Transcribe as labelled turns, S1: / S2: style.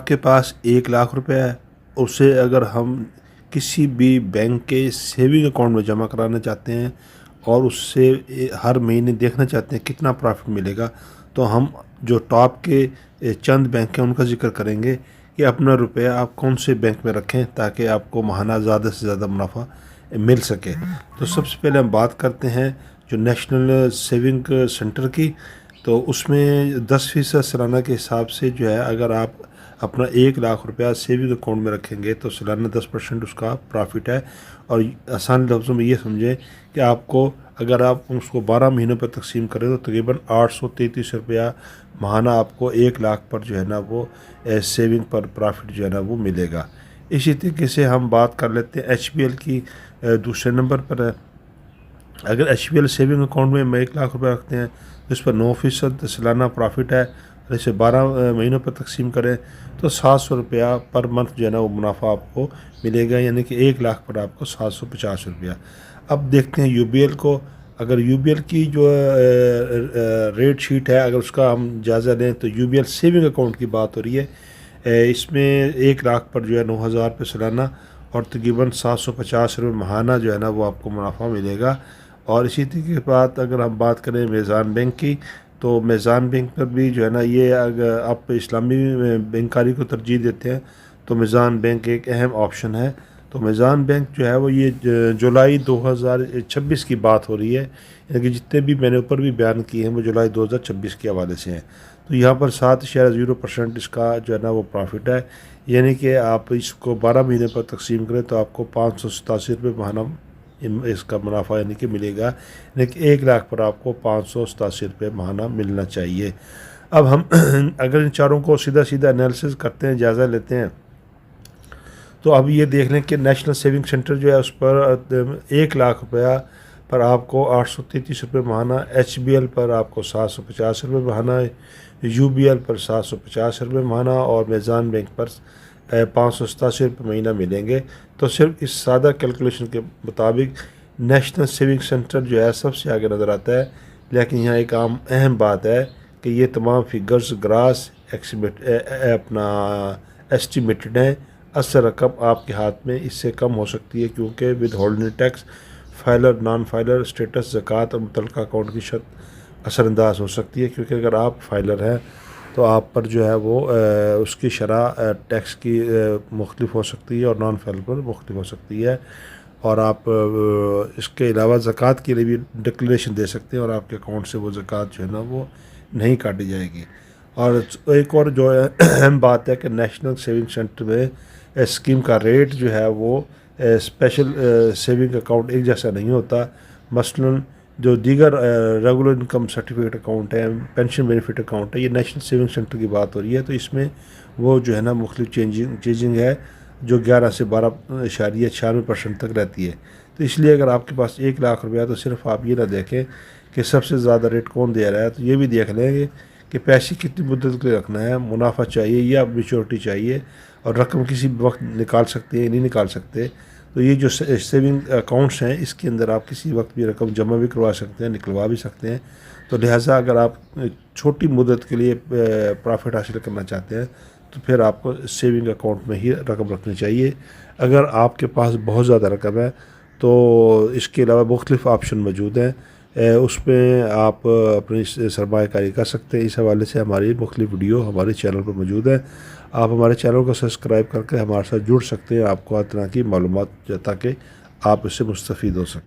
S1: کے پاس 1 لاکھ روپے ہے، اسے اگر ہم کسی بھی بینک کے سیونگ اکاؤنٹ میں جمع کرانا چاہتے ہیں اور اس سے ہر مہینے دیکھنا چاہتے ہیں کتنا پرافٹ ملے گا، تو ہم جو ٹاپ کے چند بینک ہیں ان کا ذکر کریں گے کہ اپنا روپیہ آپ کون سے بینک میں رکھیں تاکہ آپ کو ماہانہ زیادہ سے زیادہ منافع مل سکے۔ تو سب سے پہلے ہم بات کرتے ہیں جو نیشنل سیونگ سینٹر کی، تو اس میں 10% سالانہ کے حساب سے جو ہے اگر آپ اپنا 1 لاکھ روپیہ سیونگ اکاؤنٹ میں رکھیں گے تو سالانہ 10% اس کا پرافٹ ہے۔ اور آسان لفظوں میں یہ سمجھیں کہ آپ کو اگر آپ اس کو 12 مہینوں پر تقسیم کریں تو تقریباً 833 روپیہ ماہانہ آپ کو 1 لاکھ پر جو ہے نا وہ سیونگ پر پرافٹ جو ہے نا وہ ملے گا۔ اسی طریقے سے ہم بات کر لیتے ہیں ایچ پی ایل کی، دوسرے نمبر پر ہے۔ اگر H P L saving account میں ہم 1 لاکھ روپے رکھتے ہیں تو اس پر 9% سالانہ پرافٹ ہے، اور اسے 12 مہینوں پر تقسیم کریں تو 700 روپیہ پر منتھ جو ہے نا وہ منافع آپ کو ملے گا، یعنی کہ 1 لاکھ پر آپ کو 750 روپیہ۔ اب دیکھتے ہیں یو بی ایل کو۔ اگر یو بی ایل کی جو ریٹ شیٹ ہے اگر اس کا ہم جائزہ لیں تو U B L saving account کی بات ہو رہی ہے۔ اس میں 1 لاکھ پر جو ہے 9,000 روپے سالانہ اور تقریباً 750 روپے ماہانہ جو ہے نا وہ آپ کو منافع ملے گا۔ اور اسی طریقے کے بعد اگر ہم بات کریں میزان بینک کی، تو میزان بینک پر بھی جو ہے نا یہ اگر آپ اسلامی بینکاری کو ترجیح دیتے ہیں تو میزان بینک ایک اہم آپشن ہے۔ تو میزان بینک جو ہے وہ یہ جولائی 2026 کی بات ہو رہی ہے، یعنی کہ جتنے بھی میں نے اوپر بھی بیان کیے ہیں وہ جولائی 2026 کے حوالے سے ہیں۔ تو یہاں پر 7.0% اس کا جو ہے نا وہ پرافٹ ہے، یعنی کہ آپ اس کو 12 مہینے پر تقسیم کریں تو آپ کو 587 روپے ماہانہ اس کا منافع یعنی کہ ملے گا، یعنی کہ 1 لاکھ پر آپ کو 587 روپے ماہانہ ملنا چاہیے۔ اب ہم اگر ان چاروں کو سیدھا انالیسز کرتے ہیں، جائزہ لیتے ہیں، تو اب یہ دیکھ لیں کہ نیشنل سیونگ سینٹر جو ہے اس پر 1 لاکھ روپیہ پر آپ کو 833 روپے ماہانہ، ایچ بی ایل پر آپ کو 750 روپے ماہانہ، یو بی ایل پر 750 روپے ماہانہ اور میزان بینک پر 587 روپے مہینہ ملیں گے۔ تو صرف اس سادہ کیلکولیشن کے مطابق نیشنل سیونگ سینٹر جو ہے سب سے آگے نظر آتا ہے، لیکن یہاں ایک اہم بات ہے کہ یہ تمام فگرز گراس اپنا ایسٹیمیٹڈ ہیں، اصل رقم آپ کے ہاتھ میں اس سے کم ہو سکتی ہے، کیونکہ withholding tax, filer non filer status, زکوٰۃ اور متعلقہ اکاؤنٹ کی شرط اثر انداز ہو سکتی ہے، کیونکہ اگر آپ فائلر ہیں تو آپ پر جو ہے وہ اس کی شرح ٹیکس کی مختلف ہو سکتی ہے اور نان فائلر پر مختلف ہو سکتی ہے، اور آپ اس کے علاوہ زکوٰۃ کے لیے بھی ڈکلیریشن دے سکتے ہیں اور آپ کے اکاؤنٹ سے وہ زکوٰۃ جو ہے نا وہ نہیں کاٹی جائے گی۔ اور ایک اور جو ہے اہم بات ہے کہ نیشنل سیونگ سینٹر میں اسکیم کا ریٹ جو ہے وہ اسپیشل سیونگ اکاؤنٹ ایک جیسا نہیں ہوتا۔ مثلاً جو دیگر ریگولر انکم سرٹیفکیٹ اکاؤنٹ ہے، پینشن بینیفٹ اکاؤنٹ ہے، یہ نیشنل سیونگ سینٹر کی بات ہو رہی ہے، تو اس میں وہ جو ہے نا مختلف چینجنگ ہے جو 11 سے 12.96% تک رہتی ہے۔ تو اس لیے اگر آپ کے پاس 1 لاکھ روپیہ تو صرف آپ یہ نہ دیکھیں کہ سب سے زیادہ ریٹ کون دے رہا ہے، تو یہ بھی دیکھ لیں گے کہ پیسے کتنی مدت کے لیے رکھنا ہے، منافع چاہیے یا میچورٹی چاہیے، اور رقم کسی بھی وقت نکال سکتے ہیں نہیں نکال سکتے۔ تو یہ جو سیونگ اکاؤنٹس ہیں اس کے اندر آپ کسی وقت بھی رقم جمع بھی کروا سکتے ہیں، نکلوا بھی سکتے ہیں۔ تو لہٰذا اگر آپ چھوٹی مدت کے لیے پرافٹ حاصل کرنا چاہتے ہیں تو پھر آپ کو سیونگ اکاؤنٹ میں ہی رقم رکھنی چاہیے۔ اگر آپ کے پاس بہت زیادہ رقم ہے تو اس کے علاوہ مختلف آپشن موجود ہیں، اس میں آپ اپنی سرمایہ کاری کر سکتے ہیں۔ اس حوالے سے ہماری مختلف ویڈیو ہمارے چینل پر موجود ہیں، آپ ہمارے چینل کو سبسکرائب کر کے ہمارے ساتھ جڑ سکتے ہیں، آپ کو ہر طرح کی معلومات تاکہ آپ اس سے مستفید ہو سکیں۔